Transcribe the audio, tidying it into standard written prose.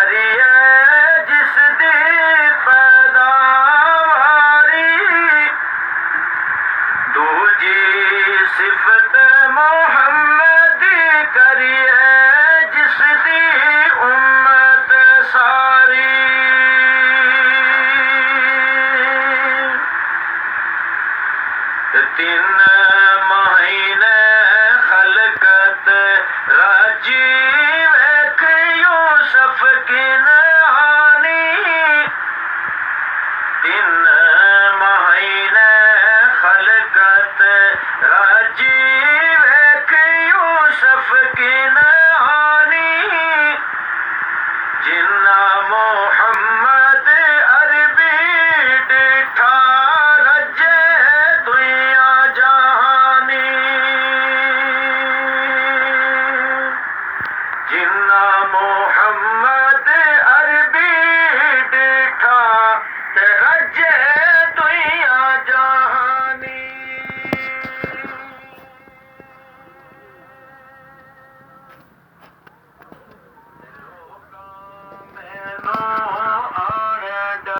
करिए जिस दी पैदावारी दूजी सिफत मोहम्मदी करिए जिस दी उम्मत सारी तीन महीने खलकत राजी वेख यूसुफ की नहानी तीन महीने खलकत राजी वेख यूसुफ की नहानी जिन्ना मोहम्मद अरबी डिठा रजे दुनिया जहानी जिन्ना मोहम्मद